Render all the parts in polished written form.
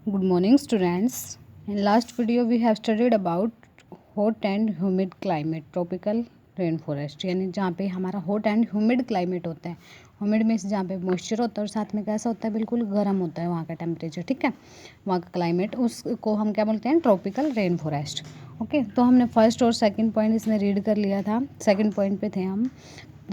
Good morning, students. In last video, we have studied about hot and humid climate, tropical rainforest, यानी जहाँ पे हमारा hot and humid climate होता है. humid में जहाँ पे मॉइस्चर होता है और साथ में कैसा होता है, बिल्कुल गर्म होता है वहाँ का टेम्परेचर. ठीक है, वहाँ का क्लाइमेट, उसको हम क्या बोलते हैं, ट्रॉपिकल रेन फॉरेस्ट. ओके, तो हमने फर्स्ट और सेकंड पॉइंट इसमें रीड कर लिया था. सेकंड पॉइंट पे थे हम.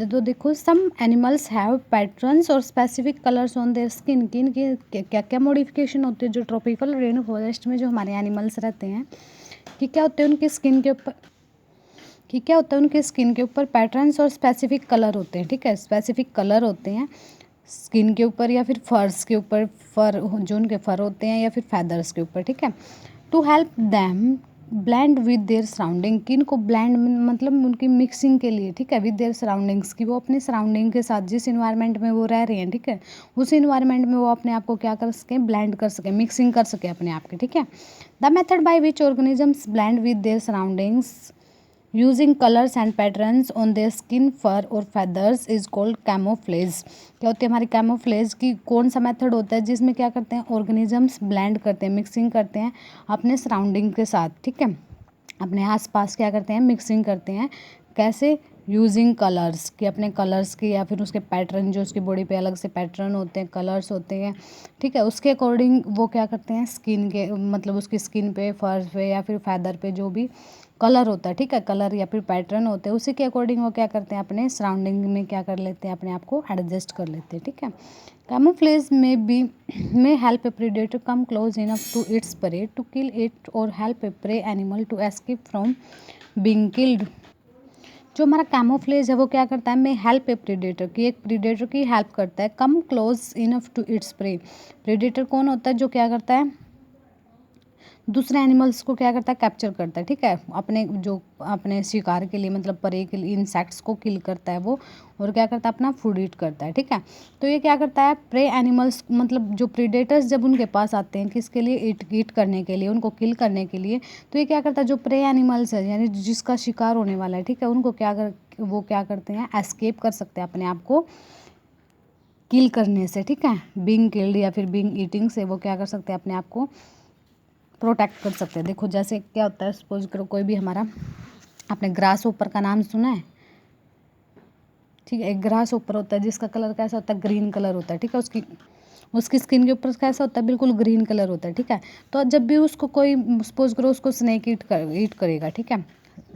तो देखो, सम एनिमल्स हैव पैटर्न्स और specific colours on their skin. किन के क्या क्या मॉडिफिकेशन होती है जो ट्रॉपिकल रेन फॉरेस्ट में जो हमारे एनिमल्स रहते हैं, कि क्या होते हैं उनकी स्किन के ऊपर, कि क्या होता है उनके स्किन के ऊपर पैटर्न्स और स्पेसिफिक कलर होते हैं. ठीक है, स्पेसिफिक कलर होते हैं स्किन के ऊपर या फिर फर्स के ऊपर, फर जो उनके फर होते हैं या फिर फैदर्स के ऊपर. ठीक है, to help them blend with their surrounding. किन को ब्लेंड मतलब उनकी मिक्सिंग के लिए. ठीक है, विद देयर सराउंडिंग्स, की वो अपने सराउंडिंग के साथ जिस इन्वायरमेंट में वो रह रही हैं, ठीक है, उस इन्वायरमेंट में वो अपने आप को क्या कर सकें, ब्लेंड कर सकें, मिक्सिंग कर सकें अपने आप के. ठीक है, the method by which organisms blend with their surroundings using colours and patterns on their skin, fur और फेदर्स इज कॉल्ड कैमोफ्लेज. क्या होती है हमारी कैमोफ्लेज की, कौन सा मेथड होता है जिसमें क्या करते हैं, ऑर्गेनिजम्स ब्लेंड करते हैं, मिक्सिंग करते हैं अपने सराउंडिंग के साथ. ठीक है, अपने आसपास क्या करते हैं, मिक्सिंग करते हैं. कैसे, यूजिंग कलर्स, कि अपने कलर्स की या फिर उसके पैटर्न, जो उसकी बॉडी पे अलग से पैटर्न होते हैं, कलर्स होते हैं. ठीक है, उसके अकॉर्डिंग वो क्या करते हैं, स्किन के मतलब उसकी स्किन पे, फर्स पे या फिर फैदर पे जो भी कलर होता है, ठीक है, कलर या फिर पैटर्न होते हैं, उसी के अकॉर्डिंग वो क्या करते हैं, अपने सराउंडिंग में क्या कर लेते हैं, अपने आप को एडजस्ट कर लेते हैं. ठीक है, कैमोफ्लेज में help a predator come close enough to its prey to kill it और help a prey animal to escape from being killed. जो हमारा कैमोफ्लेज है वो क्या करता है, में हेल्प ए प्रेडेटर की, एक प्रेडेटर की हेल्प करता है, come close enough to its prey. Predator कौन होता है, जो क्या करता है, दूसरे एनिमल्स को क्या करता है, कैप्चर करता है. ठीक है, अपने जो अपने शिकार के लिए, मतलब परे के लिए इंसेक्ट्स को किल करता है वो, और क्या करता है, अपना फूड ईट करता है. ठीक है, तो ये क्या करता है, प्रे एनिमल्स मतलब जो प्रीडेटर्स जब उनके पास आते हैं किसके लिए, ईट करने के लिए, उनको किल करने के लिए, तो ये क्या करता है, जो प्रे एनिमल्स है यानी जिसका शिकार होने वाला है, ठीक है, उनको वो क्या करते हैं, एस्केप कर सकते हैं अपने आप को किल करने से. ठीक है, बीइंग किल्ड या फिर बीइंग ईटिंग से वो क्या कर सकते हैं, अपने आप को प्रोटेक्ट कर सकते हैं. देखो जैसे क्या होता है, सपोज करो कोई भी हमारा, आपने ग्रास ऊपर का नाम सुना है. ठीक है, एक ग्रास ऊपर होता है जिसका कलर कैसा होता है, ग्रीन कलर होता है. ठीक है, उसकी स्किन के ऊपर कैसा होता है, बिल्कुल ग्रीन कलर होता है. ठीक है, तो जब भी उसको कोई, सपोज करो उसको स्नेक ईट करेगा. ठीक है,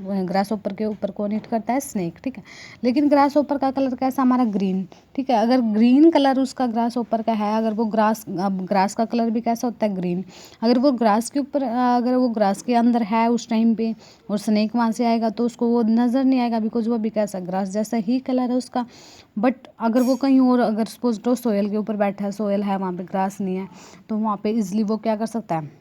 ग्रास ऊपर के ऊपर कौन ईट करता है, स्नेक. ठीक है, लेकिन ग्रास ऊपर का कलर कैसा, हमारा ग्रीन. ठीक है, अगर ग्रीन कलर उसका ग्रास ऊपर का है, अगर वो ग्रास का कलर भी कैसा होता है, ग्रीन. अगर वो ग्रास के ऊपर, अगर वो ग्रास के अंदर है उस टाइम पे और स्नेक वहाँ से आएगा तो उसको वो नज़र नहीं आएगा, बिकॉज वो भी कैसा, ग्रास जैसा ही कलर है उसका. बट अगर वो कहीं और, अगर सपोज तो सोयल के ऊपर बैठा है, सोयल है वहाँ पे, ग्रास नहीं है, तो वहाँ पे इजिली वो क्या कर सकता है,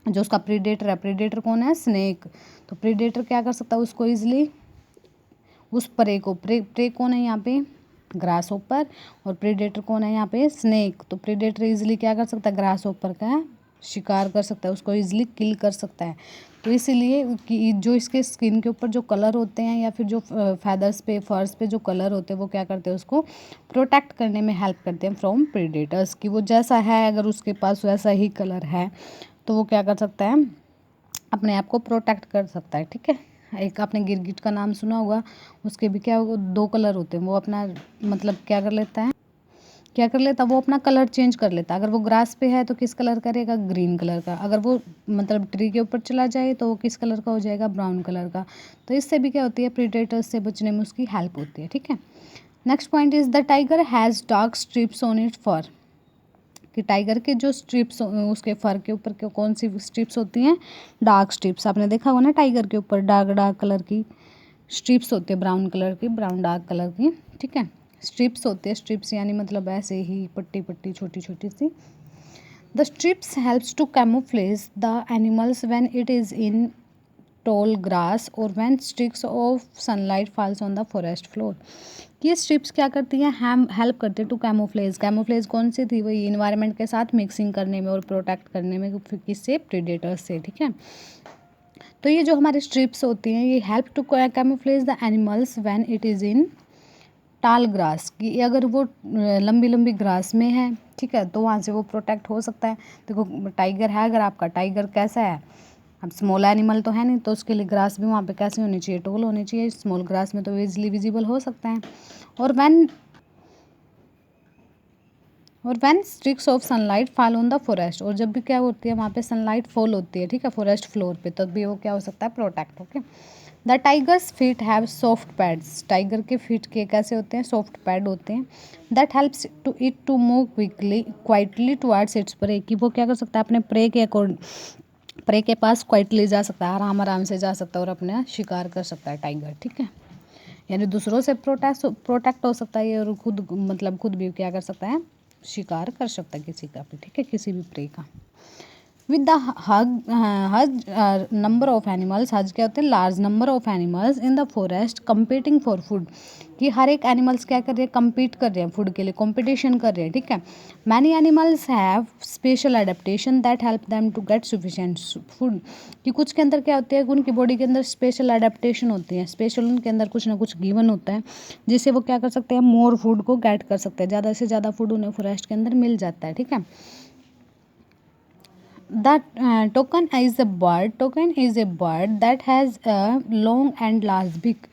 जो उसका प्रीडेटर है, प्रीडेटर कौन है, स्नेक, तो प्रीडेटर क्या कर सकता है, उसको इजिली उस प्रे को, प्रे कौन है यहाँ पे, ग्रास ऊपर, और प्रीडेटर कौन है यहाँ पे, स्नेक. तो प्रीडेटर इजिली क्या कर सकता है, ग्रास ऊपर का शिकार कर सकता है, उसको इजिली किल कर सकता है. तो इसीलिए कि जो इसके स्किन के ऊपर जो कलर होते हैं या फिर जो फैदर्स पे, फर्स पे जो कलर होते हैं, वो क्या करते हैं, उसको प्रोटेक्ट करने में हेल्प करते हैं फ्रॉम प्रीडेटर्स. की वो जैसा है, अगर उसके पास वैसा ही कलर है तो वो क्या कर सकता है, अपने आप को प्रोटेक्ट कर सकता है. ठीक है, एक आपने गिरगिट का नाम सुना होगा, उसके भी क्या, दो कलर होते हैं, वो अपना मतलब क्या कर लेता है, वो अपना कलर चेंज कर लेता है. अगर वो ग्रास पे है तो किस कलर करेगा, ग्रीन कलर का. अगर वो मतलब ट्री के ऊपर चला जाए तो वो किस कलर का हो जाएगा, ब्राउन कलर का. तो इससे भी क्या होती है, प्रीडेटर्स से बचने में उसकी हेल्प होती है. ठीक है, next point is the tiger has dark strips on it for. कि टाइगर के जो स्ट्रिप्स, उसके फर के ऊपर कौन सी स्ट्रिप्स होती हैं, डार्क स्ट्रिप्स. आपने देखा होगा ना, टाइगर के ऊपर डार्क डार्क कलर की स्ट्रिप्स होती है, ब्राउन कलर की, ब्राउन डार्क कलर की. ठीक है, स्ट्रिप्स होते हैं, स्ट्रिप्स यानी मतलब ऐसे ही पट्टी पट्टी छोटी छोटी सी. The stripes helps to camouflage the animals when it is in tall grass और when streaks of sunlight falls on the forest floor. ये स्ट्रिप्स क्या करती हैं, हम हेल्प करते हैं टू कैमोफ्लेज. कैमोफ्लेज कौन सी थी, वही इन्वायरमेंट के साथ मिक्सिंग करने में और प्रोटेक्ट करने में किससे, प्रीडेटर्स से. ठीक है, तो ये जो हमारे स्ट्रिप्स होती हैं ये help to camouflage the animals when it is in tall grass कि अगर वो लंबी लंबी ग्रास में है, ठीक है, तो वहाँ से वो प्रोटेक्ट हो सकता है। देखो टाइगर है, अगर आपका टाइगर कैसा है, अब स्मॉल एनिमल तो है नहीं, तो उसके लिए ग्रास भी वहाँ पे कैसी होनी चाहिए, टोल होनी चाहिए। स्मॉल ग्रास में तो इजीली विजिबल हो सकता है। और when streaks of sunlight fall on the forest, और जब भी क्या होती है वहाँ पे सनलाइट फॉल होती है, ठीक है, फॉरेस्ट फ्लोर पे, तब भी वो क्या हो सकता है, protect. Okay. The tigers feet have soft pads, tiger के फीट के कैसे होते हैं, सॉफ्ट पैड होते हैं। That helps to it to move quietly towards its prey, कि वो क्या कर सकता है, अपने प्रे के पास क्वाइटली जा सकता है, आराम आराम से जा सकता है और अपना शिकार कर सकता है टाइगर, ठीक है। यानी दूसरों से प्रोटेक्ट हो सकता है ये, और खुद भी क्या कर सकता है, शिकार कर सकता है किसी का भी, ठीक है, किसी भी प्रे का। विद द हज नंबर ऑफ एनिमल्स, हज क्या होते हैं, large number of animals in the forest competing for food, कि हर एक एनिमल्स क्या कर रहे हैं, कम्पीट कर रहे हैं फूड के लिए, कॉम्पिटिशन कर रहे हैं, ठीक है। Many animals have special adaptation that help them to get sufficient food, कि कुछ के अंदर क्या होते हैं, उनकी बॉडी के अंदर स्पेशल एडेप्टेशन होती है, स्पेशल उनके अंदर कुछ ना कुछ गिवन होता है, जिससे वो क्या कर सकते हैं, मोर फूड को गेट कर सकते हैं, ज़्यादा से ज़्यादा फूड उन्हें फॉरेस्ट के अंदर मिल जाता है, ठीक है। That token is a bird that has a long and large beak,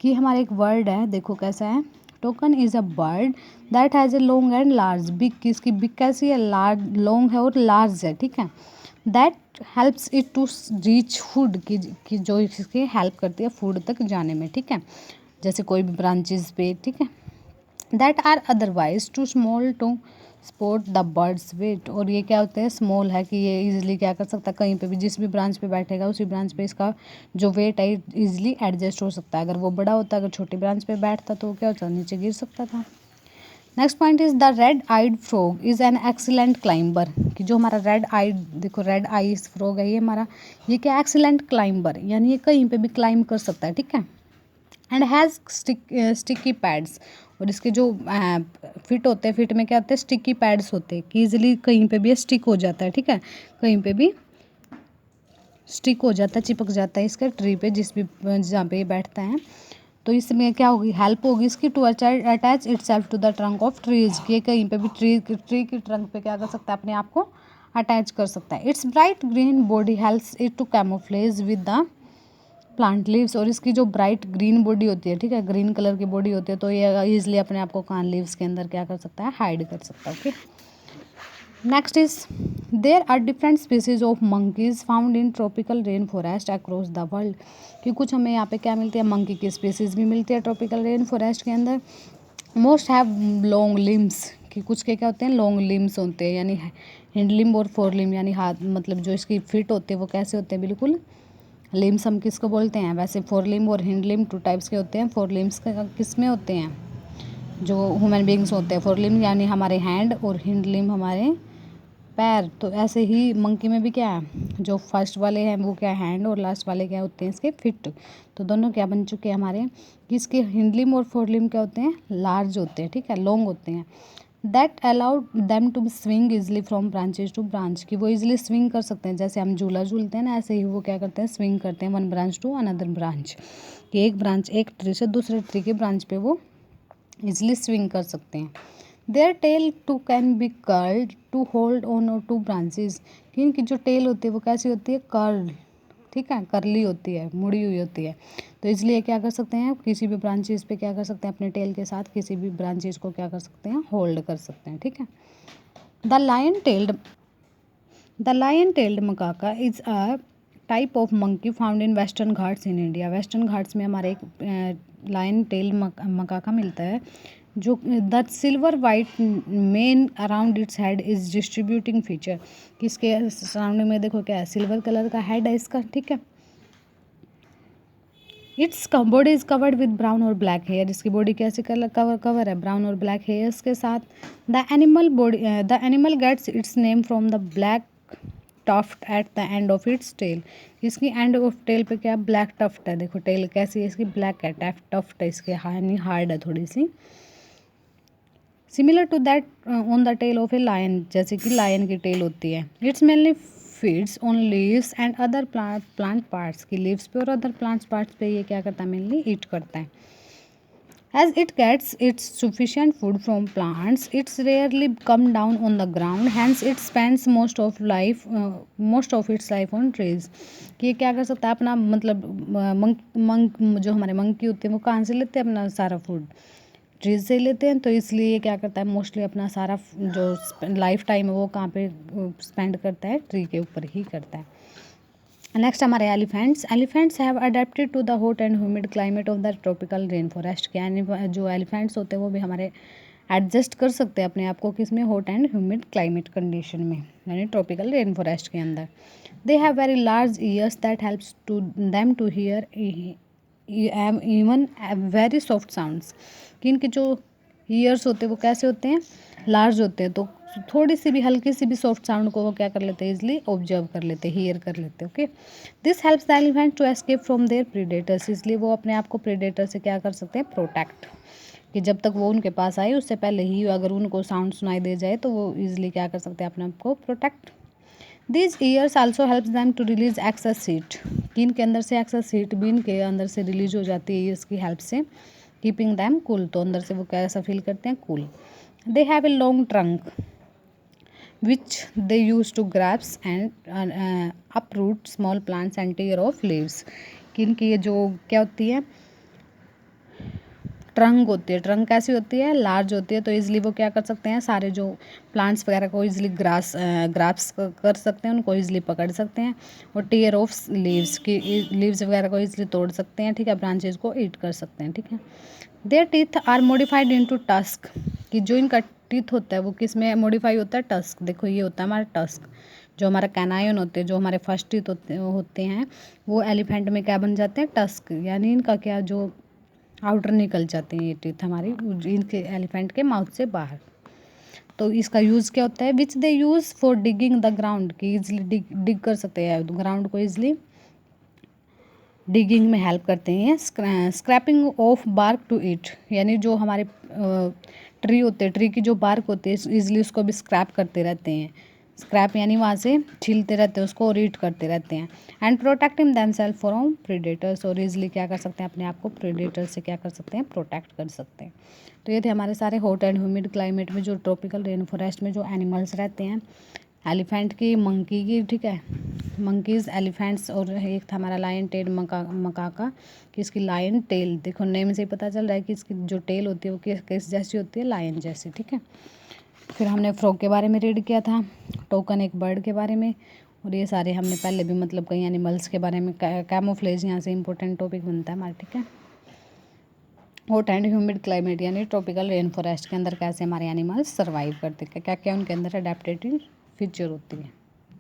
कि हमारा एक वर्ड है, देखो कैसा है, token is a bird that has a long and large बिक, कि इसकी बिक कैसी है, लार्ज, लॉन्ग है और लार्ज है, ठीक है। That helps it to reach food, कि जो इसकी हेल्प करती है फूड तक जाने में, ठीक है, जैसे कोई भी ब्रांचेस पे, ठीक है। That are otherwise too small to support the bird's weight, और ये क्या होते हैं, स्मॉल है कि ये इजीली क्या कर सकता है, कहीं पे भी जिस भी ब्रांच पे बैठेगा उसी ब्रांच पे इसका जो वेट है इजीली एडजस्ट हो सकता है। अगर वो बड़ा होता, अगर छोटी ब्रांच पे बैठता तो क्या होता, नीचे गिर सकता था। Next point is the red eyed frog is an excellent climber, कि जो हमारा रेड आइड, देखो रेड आइज फ्रॉग है ये हमारा, ये क्या एक्सीलेंट क्लाइंबर, यानी ये कहीं पे भी क्लाइंब कर सकता है, ठीक है। एंड हैज़ स्टिकी पैड्स, और इसके जो फिट होते हैं, फिट में क्या होते हैं, स्टिकी पैड्स होते हैं, कि इजीली कहीं पे भी स्टिक हो जाता है, ठीक है, कहीं पे भी स्टिक हो जाता है, चिपक जाता है इसके ट्री पे, जहाँ पे ये बैठता है। तो इसमें क्या होगी, हेल्प होगी इसकी to attach itself to the trunk of trees, कि कहीं पे भी ट्री की ट्रंक पे क्या कर सकता है, अपने आप को अटैच कर सकता है। Its bright green body helps it to camouflage with the plant leaves, और इसकी जो ब्राइट ग्रीन बॉडी होती है, ठीक है, ग्रीन कलर की बॉडी होती है, तो ये ईजिली अपने आप को कान लीव्स के अंदर क्या कर सकता है, हाइड कर सकता है। Okay. Next is there are different species of monkeys found in tropical rain forest across the world, कि कुछ हमें यहाँ पे क्या मिलती है, मंकी की स्पीसीज भी मिलती है ट्रॉपिकल रेन फॉरेस्ट के अंदर। मोस्ट हैव लॉन्ग लिम्स, कि कुछ के क्या होते हैं, लॉन्ग लिम्स होते हैं, यानी हिंड लिम्ब और फोर लिम्ब, यानी हाथ, मतलब जो इसकी फिट होते हैं वो कैसे होते हैं, बिल्कुल लिम्स हम किसको बोलते हैं, वैसे फोर लिम्ब और हिंड लिम्ब टू टाइप्स के होते हैं। फोर लिम्स किस में होते हैं, जो ह्यूमन बींग्स होते हैं, फोर लिम्ब यानी हमारे हैंड, और हिंड लिम्ब हमारे पैर। तो ऐसे ही मंकी में भी क्या है, जो फर्स्ट वाले हैं वो क्या है, हैंड, और लास्ट वाले क्या होते हैं, इसके फिट। तो दोनों क्या बन चुके हैं हमारे, कि इसके हिंड लिम्ब और फोर लिम्ब क्या होते हैं, लार्ज होते हैं, ठीक है, लॉन्ग होते हैं। That allowed them to swing easily from branches to branch, कि वो इजली स्विंग कर सकते हैं, जैसे हम झूला झूलते हैं ना, ऐसे ही वो क्या करते हैं, स्विंग करते हैं one branch to another branch, कि एक ट्री से दूसरे ट्री के ब्रांच पे वो इजली स्विंग कर सकते हैं। Their tail too can be curled to hold on और टू ब्रांचेज, कि इनकी जो टेल होती है वो कैसी होती है, कर्ल, ठीक है, करली होती है, मुड़ी हुई होती है, तो इसलिए क्या कर सकते हैं, किसी भी ब्रांचेस पे क्या कर सकते हैं, अपने टेल के साथ किसी भी ब्रांचेस को क्या कर सकते हैं, होल्ड कर सकते हैं, ठीक है। The lion tailed macaque is a type of monkey found in western Ghats in India, western Ghats में हमारे एक लायन टेल मकाका मिलता है, जो the silver white mane around its head is distributing feature, कि इसके सराउंडिंग में देखो क्या है, सिल्वर कलर का हेड है इसका, ठीक है। Its body is covered with brown और ब्लैक हेयर, इसकी बॉडी कैसे कवर है, ब्राउन और ब्लैक हेयर्स के साथ। The animal gets its name from the black tuft at the end of its tail, इसकी एंड ऑफ टेल पे क्या ब्लैक टफ्ट है, देखो टेल कैसी है इसकी, ब्लैक है, टफ्ट है इसके, यानी हार्ड है थोड़ी सी, similar to that on the tail of a lion, जैसे कि लायन की टेल होती है। Its mainly feeds on leaves and other plant parts, की लीव्स पे और अदर प्लांट्स पार्ट्स पे ये क्या करता है, मेनली ईट करता है। As it gets its sufficient food from plants, it's rarely come down on the ground. Hence, it spends most of its life on trees. कि ये क्या कर सकता है अपना मतलब मंक जो हमारे मंकी होते हैं वो कहाँ से लेते हैं अपना सारा फूड, ट्रीज से लेते हैं। तो इसलिए ये क्या करता है मोस्टली अपना सारा जो लाइफ टाइम है वो कहाँ पे स्पेंड करता है, ट्री के ऊपर ही करता है। नेक्स्ट हमारे elephants have adapted to the hot and humid climate of the tropical rain forest के, यानी जो एलिफेंट्स होते हैं वो भी हमारे एडजस्ट कर सकते हैं अपने आप को किस में, hot and humid climate condition में, यानी ट्रॉपिकल रेन फॉरेस्ट के अंदर। They have very large ears that helps to them to hear even very soft sounds, कि इनके जो ईयर्स होते हैं वो कैसे होते हैं, लार्ज होते हैं, तो थोड़ी सी भी हल्की सी भी सॉफ्ट साउंड को वो क्या कर लेते हैं, इजली ऑब्जर्व कर लेते हैं, हियर कर लेते हैं। Okay, this helps the elephant to escape from their predators, इसलिए वो अपने आप को प्रीडेटर से क्या कर सकते हैं, प्रोटेक्ट, कि जब तक वो उनके पास आए उससे पहले ही अगर उनको साउंड सुनाई दे जाए तो वो इजिली क्या कर सकते हैं, अपने आप को protect. This ears also helps them to release excess heat, कि इनके अंदर से एक्सेस हीट भी इनके अंदर से रिलीज हो जाती है ईयर्स की हेल्प से, कीपिंग दैम कूल, तो अंदर से वो कैसा फील करते हैं, cool. They have a long trunk which they use to grasp and uproot small plants and tear off leaves, कि इनकी ये जो क्या होती है, ट्रंक होती है, ट्रंक कैसी होती है, लार्ज होती है, तो इजीली वो क्या कर सकते हैं, सारे जो प्लांट्स वगैरह को इजीली ग्रास्प कर सकते हैं, उनको इजीली पकड़ सकते हैं, और टीयर ऑफ लीव्स की लीव्स वगैरह को इजीली तोड़ सकते हैं, ठीक है, ब्रांचेज को ईट कर सकते हैं, ठीक है। Their teeth are modified into tusk, कि जो इनका टीथ होता है वो किस में मॉडिफाई होता है, टस्क, देखो ये होता है हमारा टस्क, जो हमारा कैनायन होते हैं, जो हमारे फर्स्ट टीथ होते हैं वो एलिफेंट में क्या बन जाते हैं, टस्क, यानी इनका क्या जो आउटर निकल जाते हैं ये टीथ हमारी इनके एलिफेंट के माउथ से बाहर। तो इसका यूज़ क्या होता है, which they use for digging the ground, की इजली डिग कर सकते हैं ग्राउंड को, इजली डिगिंग में हेल्प करते हैं। Scraping off bark to eat, यानी जो हमारे ट्री होते हैं, ट्री की जो बार्क होती है इजली उसको भी स्क्रैप करते रहते हैं, स्क्रैप यानी वहाँ से छीलते रहते हैं उसको और ईट करते रहते हैं। And protecting themselves from predators, और इजली क्या कर सकते हैं, अपने आप को प्रीडेटर से क्या कर सकते हैं, प्रोटेक्ट कर सकते हैं। तो ये थे हमारे सारे हॉट एंड ह्यूमिड क्लाइमेट में जो ट्रॉपिकल रेन फॉरेस्ट में जो एनिमल्स रहते हैं, एलिफेंट की, मंकी की, ठीक है, मंकीज़, एलिफेंट्स, और एक था हमारा लायन टेल मकाका, कि इसकी लायन टेल, देखो नेम से ही पता चल रहा है कि इसकी जो टेल होती है वो किस जैसी होती है, लायन जैसी, ठीक है। फिर हमने फ्रॉग के बारे में रीड किया था, टोकन एक बर्ड के बारे में, और ये सारे हमने पहले भी मतलब कई एनिमल्स के बारे में, कैमोफ्लेज यहाँ से इंपॉर्टेंट टॉपिक बनता है हमारा, ठीक है। हॉट एंड ह्यूमिड क्लाइमेट यानी ट्रॉपिकल रेन फॉरेस्ट के अंदर कैसे हमारे एनिमल्स सर्वाइव करते हैं, क्या क्या उनके अंदर अडेप्टेटिव फीचर होती है।